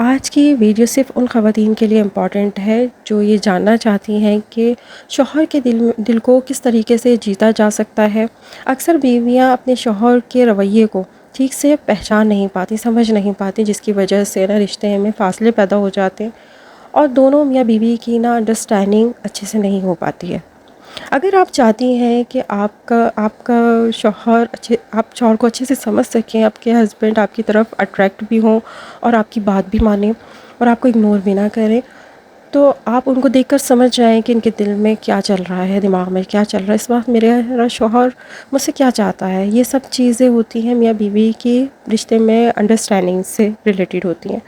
آج کی ویڈیو صرف ان خواتین کے لیے امپورٹنٹ ہے جو یہ جاننا چاہتی ہیں کہ شوہر کے دل کو کس طریقے سے جیتا جا سکتا ہے۔ اکثر بیویاں اپنے شوہر کے رویے کو ٹھیک سے پہچان نہیں پاتی، سمجھ نہیں پاتی، جس کی وجہ سے رشتے میں فاصلے پیدا ہو جاتے ہیں اور دونوں میاں بیوی کی انڈرسٹینڈنگ اچھے سے نہیں ہو پاتی ہے۔ اگر آپ چاہتی ہیں کہ آپ کا شوہر آپ شوہر کو اچھے سے سمجھ سکیں، آپ کے ہسبینڈ آپ کی طرف اٹریکٹ بھی ہوں اور آپ کی بات بھی مانیں اور آپ کو اگنور بھی نہ کریں، تو آپ ان کو دیکھ کر سمجھ جائیں کہ ان کے دل میں کیا چل رہا ہے، دماغ میں کیا چل رہا ہے، اس وقت میرا شوہر مجھ سے کیا چاہتا ہے۔ یہ سب چیزیں ہوتی ہیں میاں بیوی کی رشتے میں انڈرسٹینڈنگ سے ریلیٹڈ ہوتی ہیں۔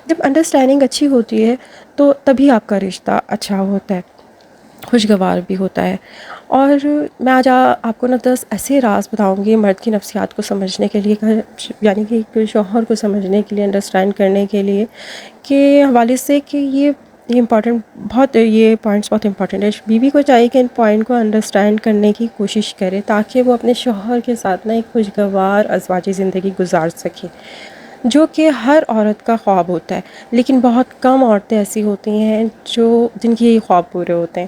جب انڈرسٹینڈنگ اچھی ہوتی ہے تو تبھی آپ کا رشتہ اچھا ہوتا ہے، خوشگوار بھی ہوتا ہے۔ اور میں آج آپ کو 10 ایسے راز بتاؤں گی مرد کی نفسیات کو سمجھنے کے لیے، یعنی کہ ایک شوہر کو سمجھنے کے لیے، انڈرسٹینڈ کرنے کے لیے کے حوالے سے کہ یہ پوائنٹس بہت امپورٹنٹ ہے۔ بیوی کو چاہیے کہ ان پوائنٹ کو انڈرسٹینڈ کرنے کی کوشش کرے تاکہ وہ اپنے شوہر کے ساتھ ایک خوشگوار ازواجی زندگی گزار سکے، جو کہ ہر عورت کا خواب ہوتا ہے، لیکن بہت کم عورتیں ایسی ہوتی ہیں جن کے یہ خواب پورے ہوتے ہیں۔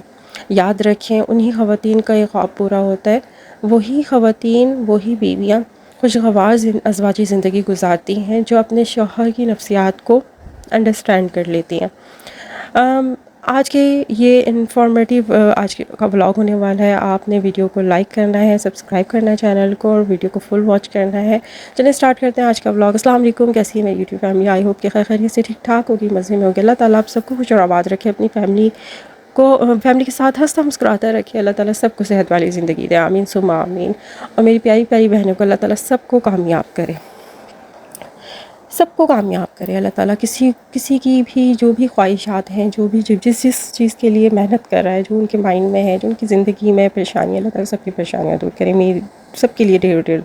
یاد رکھیں، انہی خواتین کا یہ خواب پورا ہوتا ہے، وہی خواتین، وہی بیویاں خوشگوار ازواجی زندگی گزارتی ہیں جو اپنے شوہر کی نفسیات کو انڈرسٹینڈ کر لیتی ہیں۔ آج کے یہ انفارمیٹیو آج کا ولاگ ہونے والا ہے۔ آپ نے ویڈیو کو لائک کرنا ہے، سبسکرائب کرنا ہے چینل کو، اور ویڈیو کو فل واچ کرنا ہے۔ چلیں سٹارٹ کرتے ہیں آج کا ولاگ۔ السلام علیکم، کیسی ہے میری یوٹیوب فیملی؟ آئی ہوپ کہ خیریت سے ٹھیک ٹھاک ہوگی، مزے میں ہوگی۔ اللہ تعالیٰ آپ سب کو خوش اور آباد رکھے، اپنی فیملی کے ساتھ ہنستا مسکراتا رکھے۔ اللہ تعالیٰ سب کو صحت والی زندگی دے، آمین ثم آمین۔ اور میری پیاری پیاری بہنوں کو اللہ تعالیٰ سب کو کامیاب کرے، سب کو کامیاب کرے۔ اللہ تعالیٰ کسی کی بھی جو بھی خواہشات ہیں، جس چیز کے لیے محنت کر رہا ہے، جو ان کے مائنڈ میں ہے، جو ان کی زندگی میں پریشانی ہے، اللہ تعالیٰ سب کی پریشانیاں دور کرے۔ میری سب کے لیے ڈھیر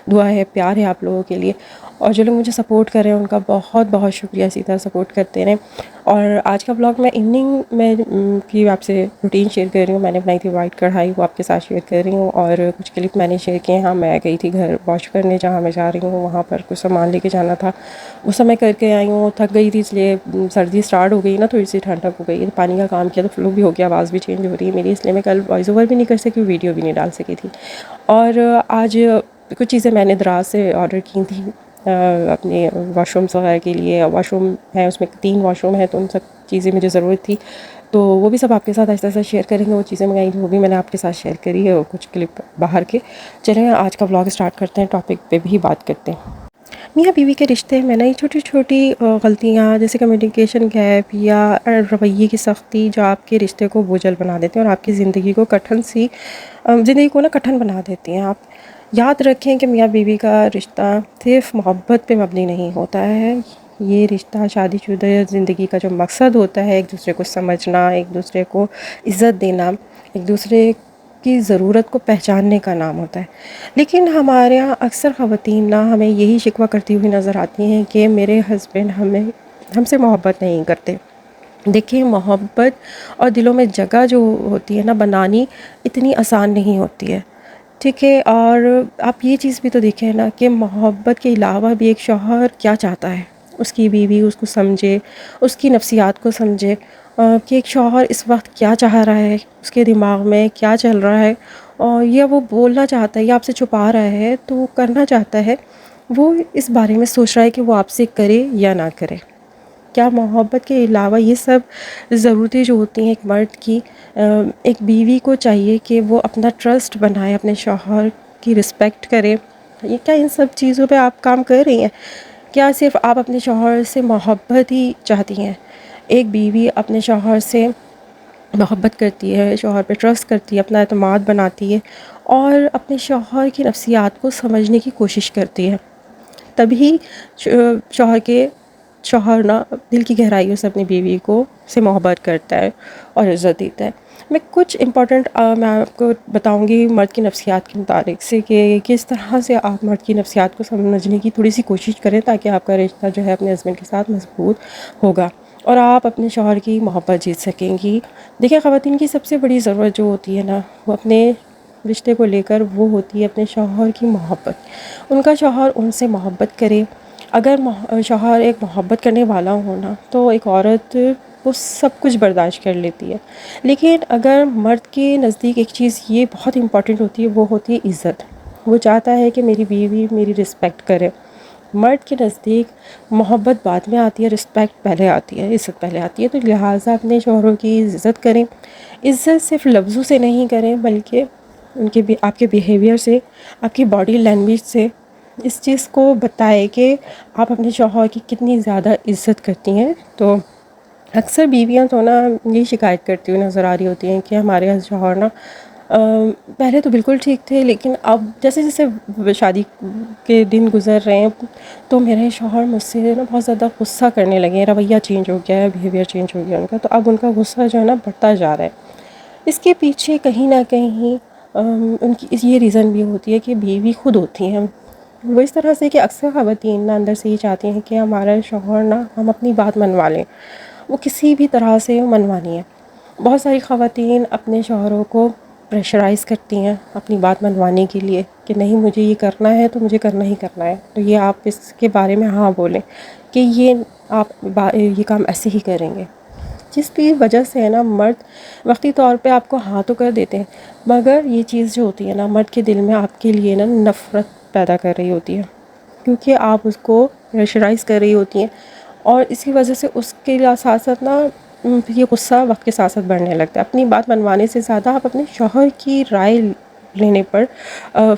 دعا ہے، پیار ہے آپ لوگوں کے لیے، اور جو لوگ مجھے سپورٹ کر رہے ہیں ان کا بہت بہت شکریہ، اسی طرح سپورٹ کرتے رہیں۔ اور آج کا ولاگ میں ایوننگ میں کی آپ سے روٹین شیئر کر رہی ہوں۔ میں نے بنائی تھی وائٹ کڑھائی، وہ آپ کے ساتھ شیئر کر رہی ہوں، اور کچھ کلپ میں نے شیئر کیے ہیں۔ میں گئی تھی گھر واش کرنے، جہاں میں جا رہی ہوں وہاں پر کچھ سامان لے کے جانا تھا، اس سمے کر کے آئی ہوں۔ تھک گئی تھی، اس لیے سردی سٹارٹ ہو گئی نا، تھوڑی سی ٹھنڈک ہو گئی، پانی کا کام کیا تو فلو بھی ہو گیا، آواز بھی چینج ہو رہی ہے میری، اس لیے میں کل وائس اوور بھی نہیں کر سکی، ویڈیو بھی نہیں ڈال سکی تھی۔ اور آج کچھ چیزیں میں نے دراز سے آرڈر کی تھیں اپنے واش رومس وغیرہ کے لیے۔ واش روم ہے، اس میں 3 واش روم ہے، تو ان سب چیزیں مجھے ضرورت تھی، تو وہ بھی سب آپ کے ساتھ ایسا شیئر کریں گے۔ وہ چیزیں منگائی تھیں، وہ بھی میں نے آپ کے ساتھ شیئر کری ہے، اور کچھ کلپ باہر کے۔ چلیں آج کا ولاگ سٹارٹ کرتے ہیں، ٹاپک پہ بھی بات کرتے ہیں۔ میاں بیوی کے رشتے میں یہ چھوٹی چھوٹی غلطیاں، جیسے کمیونیکیشن گیپ یا رویے کی سختی، جو آپ کے رشتے کو بوجھل بنا دیتے ہیں اور آپ کی زندگی کو کٹھن بنا دیتی ہیں۔ آپ یاد رکھیں کہ میاں بیوی کا رشتہ صرف محبت پہ مبنی نہیں ہوتا ہے۔ یہ رشتہ شادی شدہ زندگی کا جو مقصد ہوتا ہے، ایک دوسرے کو سمجھنا، ایک دوسرے کو عزت دینا، ایک دوسرے کی ضرورت کو پہچاننے کا نام ہوتا ہے۔ لیکن ہمارے یہاں اکثر خواتین ہمیں یہی شکوہ کرتی ہوئی نظر آتی ہیں کہ میرے ہسبینڈ ہم سے محبت نہیں کرتے۔ دیکھیں، محبت اور دلوں میں جگہ جو ہوتی ہے بنانی اتنی آسان نہیں ہوتی ہے، ٹھیک ہے؟ اور آپ یہ چیز بھی تو دیکھیں کہ محبت کے علاوہ بھی ایک شوہر کیا چاہتا ہے، اس کی بیوی اس کو سمجھے، اس کی نفسیات کو سمجھے، کہ ایک شوہر اس وقت کیا چاہ رہا ہے، اس کے دماغ میں کیا چل رہا ہے، اور یا وہ بولنا چاہتا ہے یا آپ سے چھپا رہا ہے، تو وہ کرنا چاہتا ہے، وہ اس بارے میں سوچ رہا ہے کہ وہ آپ سے کرے یا نہ کرے۔ کیا محبت کے علاوہ یہ سب ضرورتیں جو ہوتی ہیں ایک مرد کی، ایک بیوی کو چاہیے کہ وہ اپنا ٹرسٹ بنائے، اپنے شوہر کی رسپیکٹ کرے؟ یہ کیا ان سب چیزوں پہ آپ کام کر رہی ہیں؟ کیا صرف آپ اپنے شوہر سے محبت ہی چاہتی ہیں؟ ایک بیوی اپنے شوہر سے محبت کرتی ہے، شوہر پہ ٹرسٹ کرتی ہے، اپنا اعتماد بناتی ہے، اور اپنے شوہر کی نفسیات کو سمجھنے کی کوشش کرتی ہے، تبھی شوہر دل کی گہرائیوں سے اپنی بیوی سے محبت کرتا ہے اور عزت دیتا ہے۔ میں کچھ امپورٹنٹ میں آپ کو بتاؤں گی مرد کی نفسیات کے متعلق سے، کہ کس طرح سے آپ مرد کی نفسیات کو سمجھنے کی تھوڑی سی کوشش کریں تاکہ آپ کا رشتہ جو ہے اپنے ہسبینڈ کے ساتھ مضبوط ہوگا اور آپ اپنے شوہر کی محبت جیت سکیں گی۔ دیکھیں، خواتین کی سب سے بڑی ضرورت جو ہوتی ہے وہ اپنے رشتے کو لے کر وہ ہوتی ہے اپنے شوہر کی محبت۔ ان کا شوہر ان سے محبت کرے، اگر شوہر ایک محبت کرنے والا ہو نا تو ایک عورت وہ سب کچھ برداشت کر لیتی ہے. لیکن اگر مرد کے نزدیک ایک چیز یہ بہت امپورٹنٹ ہوتی ہے، وہ ہوتی ہے عزت. وہ چاہتا ہے کہ میری بیوی میری رسپیکٹ کرے. مرد کے نزدیک محبت بعد میں آتی ہے، رسپیکٹ پہلے آتی ہے، عزت پہلے آتی ہے. تو لہٰذا اپنے شوہروں کی عزت کریں. عزت صرف لفظوں سے نہیں کریں بلکہ ان کے آپ کے بیہیویئر سے، آپ کی باڈی لینگویج سے اس چیز کو بتائے کہ آپ اپنے شوہر کی کتنی زیادہ عزت کرتی ہیں. تو اکثر بیویاں تو نا یہ شکایت کرتی ہوئی نظر آ رہی ہوتی ہیں کہ ہمارے شوہر نا پہلے تو بالکل ٹھیک تھے، لیکن اب جیسے جیسے شادی کے دن گزر رہے ہیں تو میرے شوہر مجھ سے نا بہت زیادہ غصہ کرنے لگے ہیں، رویہ چینج ہو گیا ہے، بیہیویئر چینج ہو گیا ان کا. تو اب ان کا غصہ جو ہے نا بڑھتا جا رہا ہے. اس کے پیچھے کہیں نہ کہیں ان کی یہ ریزن بھی ہوتی ہے کہ بیوی خود ہوتی ہیں وہ اس طرح سے کہ اکثر خواتین نا اندر سے یہ چاہتی ہیں کہ ہمارا شوہر نا ہم اپنی بات منوا لیں. وہ کسی بھی طرح سے منوانی ہے. بہت ساری خواتین اپنے شوہروں کو پریشرائز کرتی ہیں اپنی بات منوانے کے لیے کہ نہیں مجھے یہ کرنا ہے تو مجھے کرنا ہی کرنا ہے، تو یہ آپ اس کے بارے میں ہاں بولیں کہ یہ آپ یہ کام ایسے ہی کریں گے. جس کی وجہ سے ہے نا مرد وقتی طور پہ آپ کو ہاں تو کر دیتے ہیں، مگر یہ چیز جو ہوتی ہے نا مرد کے دل میں آپ کے لیے نا نفرت پیدا کر رہی ہوتی ہے، کیونکہ آپ اس کو پریشرائز کر رہی ہوتی ہیں. اور اسی وجہ سے اس کے ساتھ ساتھ نا یہ غصہ وقت کے ساتھ ساتھ بڑھنے لگتا ہے. اپنی بات منوانے سے زیادہ آپ اپنے شوہر کی رائے لینے پر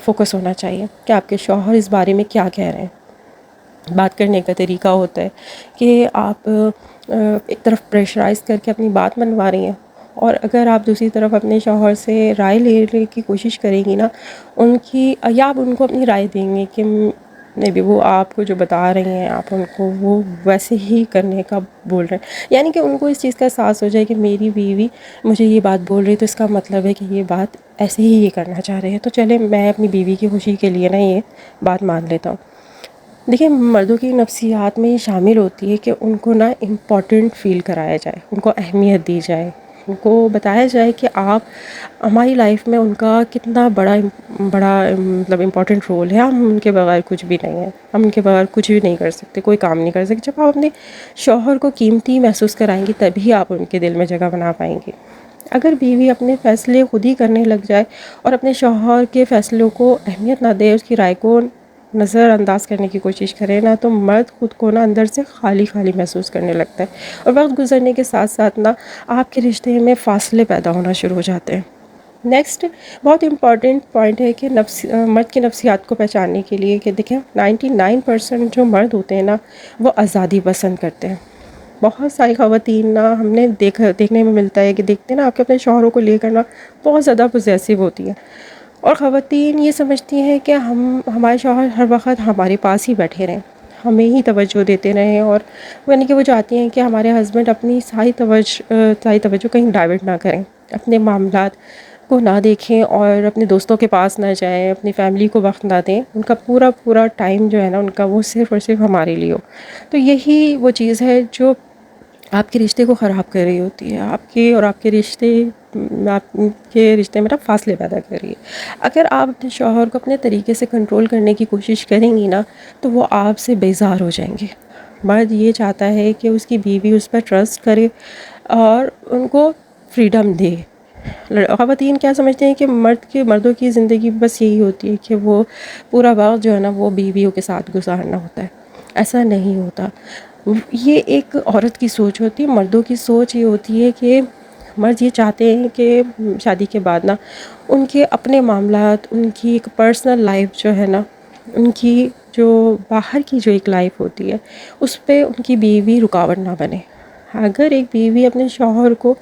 فوکس ہونا چاہیے کہ آپ کے شوہر اس بارے میں کیا کہہ رہے ہیں. بات کرنے کا طریقہ ہوتا ہے کہ آپ ایک طرف پریشرائز کر کے اپنی بات منوا رہی ہیں، اور اگر آپ دوسری طرف اپنے شوہر سے رائے لینے کی کوشش کریں گی نا ان کی، یا آپ ان کو اپنی رائے دیں گے کہ نہیں بھی وہ آپ کو جو بتا رہی ہیں آپ ان کو وہ ویسے ہی کرنے کا بول رہے ہیں، یعنی کہ ان کو اس چیز کا احساس ہو جائے کہ میری بیوی مجھے یہ بات بول رہی تو اس کا مطلب ہے کہ یہ بات ایسے ہی یہ کرنا چاہ رہے ہیں، تو چلے میں اپنی بیوی کی خوشی کے لیے نا یہ بات مان لیتا ہوں. دیکھیں مردوں کی نفسیات میں یہ شامل ہوتی ہے کہ ان کو نا امپورٹنٹ فیل کرایا جائے، ان کو اہمیت دی جائے، ان کو بتایا جائے کہ آپ ہماری لائف میں ان کا کتنا بڑا مطلب امپورٹنٹ رول ہے. ہم ان کے بغیر کچھ بھی نہیں ہیں، ہم ان کے بغیر کچھ بھی نہیں کر سکتے، کوئی کام نہیں کر سکتے. جب آپ اپنے شوہر کو قیمتی محسوس کرائیں گی تبھی آپ ان کے دل میں جگہ بنا پائیں گے. اگر بیوی اپنے فیصلے خود ہی کرنے لگ جائے اور اپنے شوہر کے فیصلوں کو اہمیت نہ دے، اس کی رائے کو نظر انداز کرنے کی کوشش کرے نا، تو مرد خود کو نا اندر سے خالی خالی محسوس کرنے لگتا ہے، اور وقت گزرنے کے ساتھ ساتھ نا آپ کے رشتے میں فاصلے پیدا ہونا شروع ہو جاتے ہیں. نیکسٹ بہت امپورٹنٹ پوائنٹ ہے کہ مرد کی نفسیات کو پہچاننے کے لیے کہ دیکھیں 99% جو مرد ہوتے ہیں نا وہ آزادی پسند کرتے ہیں. بہت ساری خواتین نا ہم نے دیکھنے میں ملتا ہے کہ دیکھتے ہیں نا آپ کے اپنے شوہروں کو لے کر نا بہت زیادہ پوزیسو ہوتی ہیں، اور خواتین یہ سمجھتی ہیں کہ ہمارے شوہر ہر وقت ہمارے پاس ہی بیٹھے رہیں، ہمیں ہی توجہ دیتے رہیں، اور یعنی کہ وہ چاہتی ہیں کہ ہمارے ہسبینڈ اپنی ساری توجہ کہیں ڈائیورٹ نہ کریں، اپنے معاملات کو نہ دیکھیں اور اپنے دوستوں کے پاس نہ جائیں، اپنی فیملی کو وقت نہ دیں. ان کا پورا ٹائم جو ہے نا ان کا وہ صرف اور صرف ہمارے لیے ہو. تو یہی وہ چیز ہے جو آپ کے رشتے کو خراب کر رہی ہوتی ہے، آپ کے رشتے میں نا فاصلے پیدا کر رہی ہے. اگر آپ اپنے شوہر کو اپنے طریقے سے کنٹرول کرنے کی کوشش کریں گی نا تو وہ آپ سے بیزار ہو جائیں گے. مرد یہ چاہتا ہے کہ اس کی بیوی اس پر ٹرسٹ کرے اور ان کو فریڈم دے. خواتین کیا سمجھتے ہیں کہ مردوں کی زندگی بس یہی ہوتی ہے کہ وہ پورا وقت جو ہے نا وہ بیویوں کے ساتھ گزارنا ہوتا ہے. ایسا نہیں ہوتا. یہ ایک عورت کی سوچ ہوتی ہے. مردوں کی سوچ یہ ہوتی ہے کہ مرد یہ چاہتے ہیں کہ شادی کے بعد نا ان کے اپنے معاملات، ان کی ایک پرسنل لائف جو ہے نا، ان کی جو باہر کی جو ایک لائف ہوتی ہے اس پہ ان کی بیوی رکاوٹ نہ بنے. اگر ایک بیوی اپنے شوہر کو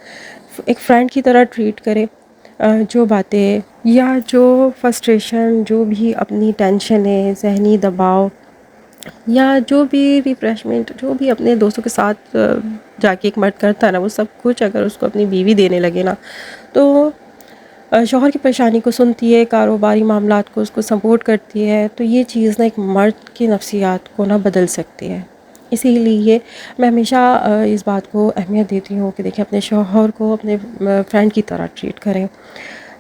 ایک فرینڈ کی طرح ٹریٹ کرے، جو باتیں یا جو فرسٹریشن، جو بھی اپنی ٹینشن ہے، ذہنی دباؤ یا جو بھی ریفریشمنٹ جو بھی اپنے دوستوں کے ساتھ جا کے ایک مرد کرتا ہے نا، وہ سب کچھ اگر اس کو اپنی بیوی دینے لگے نا تو شوہر کی پریشانی کو سنتی ہے، کاروباری معاملات کو اس کو سپورٹ کرتی ہے، تو یہ چیز نا ایک مرد کی نفسیات کو نا بدل سکتی ہے. اسی لیے میں ہمیشہ اس بات کو اہمیت دیتی ہوں کہ دیکھیں اپنے شوہر کو اپنے فرینڈ کی طرح ٹریٹ کریں،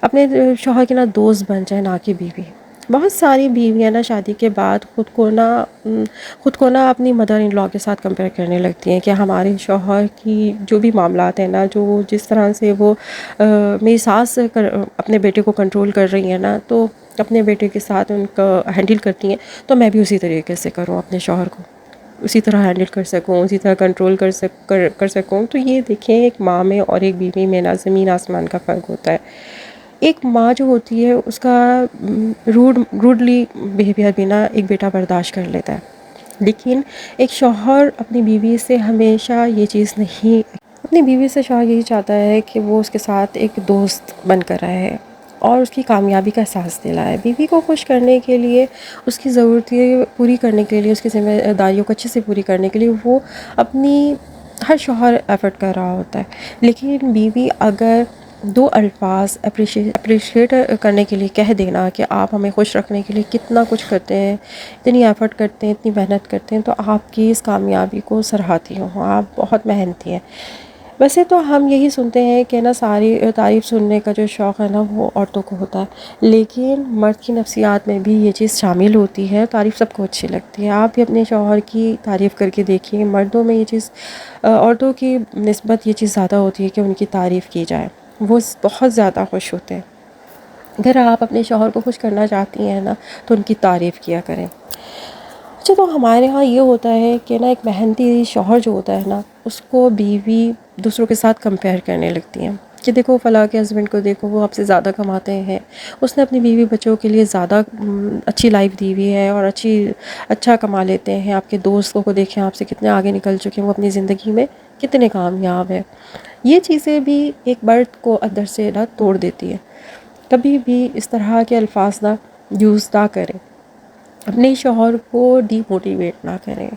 اپنے شوہر کے نا دوست بن جائیں نہ کہ بیوی. بہت ساری بیویاں نا شادی کے بعد خود کو نا اپنی مدر ان لا کے ساتھ کمپیئر کرنے لگتی ہیں کہ ہمارے شوہر کی جو بھی معاملات ہیں نا، جو جس طرح سے وہ میری ساس اپنے بیٹے کو کنٹرول کر رہی ہیں نا، تو اپنے بیٹے کے ساتھ ان کا ہینڈل کرتی ہیں، تو میں بھی اسی طریقے سے کروں، اپنے شوہر کو اسی طرح ہینڈل کر سکوں، اسی طرح کنٹرول کر سکوں. تو یہ دیکھیں ایک ماں میں اور ایک بیوی میں نا زمین آسمان کا فرق ہوتا ہے. ایک ماں جو ہوتی ہے اس کا روڈلی بیہیویئر بھی نا ایک بیٹا برداشت کر لیتا ہے، لیکن ایک شوہر اپنی بیوی سے ہمیشہ یہ چیز نہیں، اپنی بیوی سے شوہر یہی چاہتا ہے کہ وہ اس کے ساتھ ایک دوست بن کر رہے اور اس کی کامیابی کا احساس دلائے. بیوی کو خوش کرنے کے لیے، اس کی ضرورتیں پوری کرنے کے لیے، اس کی ذمہ داریوں کو اچھے سے پوری کرنے کے لیے وہ اپنی ہر شوہر ایفرٹ کر رہا ہوتا ہے. لیکن بیوی اگر دو الفاظ اپریشیٹ کرنے کے لیے کہہ دینا کہ آپ ہمیں خوش رکھنے کے لیے کتنا کچھ کرتے ہیں، اتنی ایفرٹ کرتے ہیں، اتنی محنت کرتے ہیں، تو آپ کی اس کامیابی کو سراہتی ہوں، آپ بہت محنتی ہیں. ویسے تو ہم یہی سنتے ہیں کہ نا ساری تعریف سننے کا جو شوق ہے نا وہ عورتوں کو ہوتا ہے، لیکن مرد کی نفسیات میں بھی یہ چیز شامل ہوتی ہے. تعریف سب کو اچھی لگتی ہے. آپ بھی اپنے شوہر کی تعریف کر کے دیکھیے. مردوں میں یہ چیز، عورتوں کی نسبت یہ چیز زیادہ ہوتی ہے کہ ان کی تعریف کی جائے، وہ بہت زیادہ خوش ہوتے ہیں. اگر آپ اپنے شوہر کو خوش کرنا چاہتی ہیں نا تو ان کی تعریف کیا کریں. اچھا، تو ہمارے ہاں یہ ہوتا ہے کہ نا ایک محنتی شوہر جو ہوتا ہے نا، اس کو بیوی دوسروں کے ساتھ کمپیئر کرنے لگتی ہیں کہ دیکھو فلاں کے ہسبینڈ کو دیکھو، وہ آپ سے زیادہ کماتے ہیں، اس نے اپنی بیوی بچوں کے لیے زیادہ اچھی لائف دی ہوئی ہے اور اچھا کما لیتے ہیں. آپ کے دوستوں کو دیکھیں آپ سے کتنے آگے نکل چکے ہیں، وہ اپنی زندگی میں کتنے کامیاب ہیں. یہ چیزیں بھی ایک مرد کو اندر سے نا توڑ دیتی ہے. کبھی بھی اس طرح کے الفاظ نہ یوز نہ کریں، اپنے شوہر کو ڈی موٹیویٹ نہ کریں.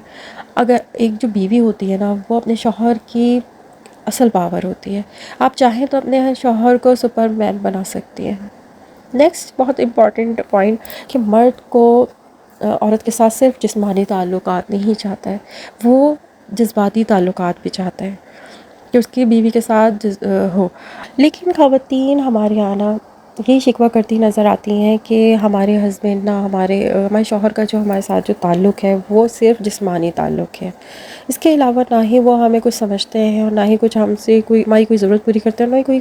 اگر ایک جو بیوی ہوتی ہے نا، وہ اپنے شوہر کی اصل پاور ہوتی ہے. آپ چاہیں تو اپنے شوہر کو سپر مین بنا سکتی ہیں. نیکسٹ بہت امپورٹنٹ پوائنٹ کہ مرد کو عورت کے ساتھ صرف جسمانی تعلقات نہیں چاہتا ہے، وہ جذباتی تعلقات بھی چاہتا ہے کہ اس کی بیوی کے ساتھ ہو. لیکن خواتین ہمارے یہاں نا یہی شکوہ کرتی نظر آتی ہیں کہ ہمارے ہسبینڈ نا ہمارے شوہر کا جو ہمارے ساتھ جو تعلق ہے وہ صرف جسمانی تعلق ہے. اس کے علاوہ نہ ہی وہ ہمیں کچھ سمجھتے ہیں اور نہ ہی کچھ ہم سے ہماری کوئی ضرورت پوری کرتے ہیں، نہ ہی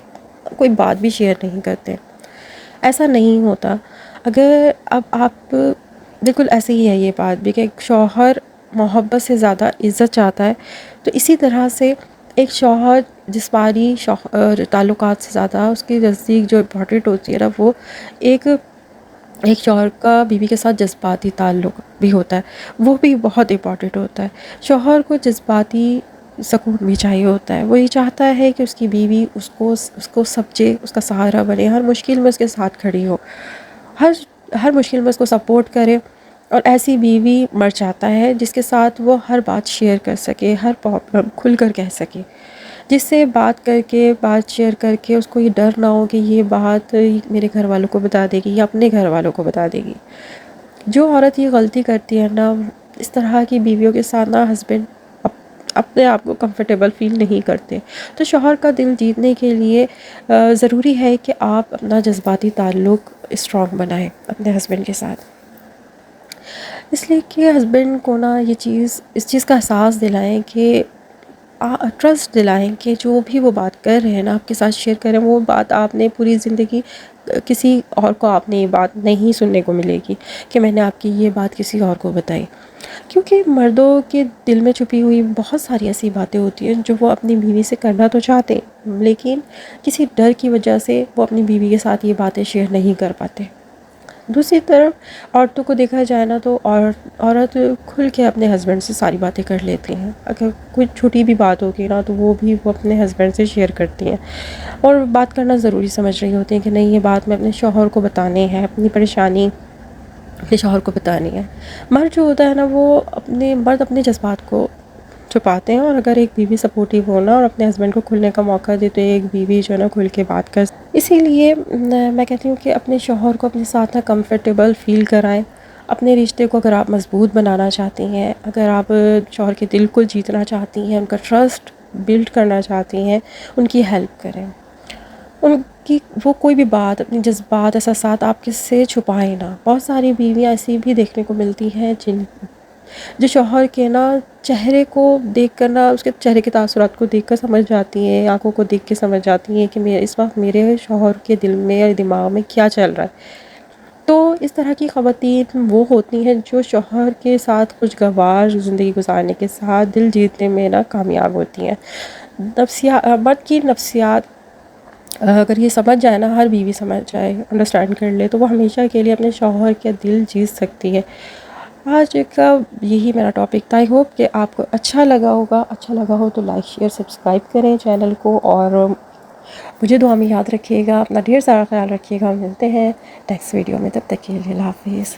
کوئی بات بھی شیئر نہیں کرتے. ایسا نہیں ہوتا. اگر اب آپ بالکل ایسے ہی ہے یہ بات بھی کہ ایک شوہر محبت سے زیادہ عزت چاہتا ہے، تو اسی طرح سے ایک شوہر جسمانی تعلقات سے زیادہ اس کی نزدیک جو امپورٹنٹ ہوتی ہے نا، وہ ایک شوہر کا بیوی کے ساتھ جذباتی تعلق بھی ہوتا ہے، وہ بھی بہت امپورٹنٹ ہوتا ہے. شوہر کو جذباتی سکون بھی چاہیے ہوتا ہے. وہ یہ چاہتا ہے کہ اس کی بیوی اس کو سمجھے، اس کا سہارا بنے، ہر مشکل میں اس کے ساتھ کھڑی ہو، ہر مشکل میں اس کو سپورٹ کرے. اور ایسی بیوی مرد چاہتا ہے جس کے ساتھ وہ ہر بات شیئر کر سکے، ہر پرابلم کھل کر کہہ سکے، جس سے بات شیئر کر کے اس کو یہ ڈر نہ ہو کہ یہ بات میرے گھر والوں کو بتا دے گی یا اپنے گھر والوں کو بتا دے گی. جو عورت یہ غلطی کرتی ہے نا، اس طرح کی بیویوں کے ساتھ نا ہسبینڈ اپنے آپ کو کمفرٹیبل فیل نہیں کرتے. تو شوہر کا دل جیتنے کے لیے ضروری ہے کہ آپ اپنا جذباتی تعلق اسٹرانگ بنائیں اپنے ہسبینڈ کے ساتھ. اس لیے کہ ہسبینڈ کو نا اس چیز کا احساس دلائیں کہ ٹرسٹ دلائیں کہ جو بھی وہ بات کر رہے ہیں نا، آپ کے ساتھ شیئر کر رہے ہیں، وہ بات آپ نے پوری زندگی کسی اور کو آپ نے یہ بات نہیں سننے کو ملے گی کہ میں نے آپ کی یہ بات کسی اور کو بتائی. کیونکہ مردوں کے دل میں چھپی ہوئی بہت ساری ایسی باتیں ہوتی ہیں جو وہ اپنی بیوی سے کرنا تو چاہتے ہیں، لیکن کسی ڈر کی وجہ سے وہ اپنی بیوی کے ساتھ یہ باتیں شیئر نہیں کر پاتے. دوسری طرف عورتوں کو دیکھا جائے نا تو عورت کھل کے اپنے ہسبینڈ سے ساری باتیں کر لیتی ہیں. اگر کوئی چھوٹی بھی بات ہوگی نا تو وہ اپنے ہسبینڈ سے شیئر کرتی ہیں اور بات کرنا ضروری سمجھ رہی ہوتی ہیں کہ نہیں، یہ بات میں اپنے شوہر کو بتانی ہے، اپنی پریشانی اپنے شوہر کو بتانی ہے. مرد جو ہوتا ہے نا، وہ اپنے جذبات کو چھپاتے ہیں. اور اگر ایک بیوی سپورٹیو ہونا اور اپنے ہسبینڈ کو کھلنے کا موقع دے تو ایک بیوی جو ہے نا کھل کے بات کر. اسی لیے میں کہتی ہوں کہ اپنے شوہر کو اپنے ساتھ نا کمفرٹیبل فیل کرائیں. اپنے رشتے کو اگر آپ مضبوط بنانا چاہتی ہیں، اگر آپ شوہر کے دل کو جیتنا چاہتی ہیں، ان کا ٹرسٹ بلڈ کرنا چاہتی ہیں، ان کی ہیلپ کریں. کہ وہ کوئی بھی بات، اپنی جذبات، احساسات آپ کے سے چھپائیں نہ۔ بہت ساری بیویاں ایسی بھی دیکھنے کو ملتی ہیں جو شوہر کے نا چہرے کو دیکھ کر نا، اس کے چہرے کے تاثرات کو دیکھ کر سمجھ جاتی ہیں، آنکھوں کو دیکھ کے سمجھ جاتی ہیں کہ اس وقت میرے شوہر کے دل میں اور دماغ میں کیا چل رہا ہے۔ تو اس طرح کی خواتین وہ ہوتی ہیں جو شوہر کے ساتھ خوشگوار زندگی گزارنے کے ساتھ دل جیتنے میں نا کامیاب ہوتی ہیں۔ مرد کی نفسیات اگر یہ سمجھ جائے نا، ہر بیوی سمجھ جائے، انڈرسٹینڈ کر لے، تو وہ ہمیشہ کے لیے اپنے شوہر کے دل جیت سکتی ہے۔ آج کا یہی میرا ٹاپک تھا۔ آئی ہوپ کہ آپ کو اچھا لگا ہوگا۔ اچھا لگا ہو تو لائک شیئر سبسکرائب کریں چینل کو، اور مجھے دعا میں یاد رکھیے گا، اپنا ڈھیر سارا خیال رکھیے گا۔ ملتے ہیں نیکسٹ ویڈیو میں، تب تک کے لیے اللہ حافظ۔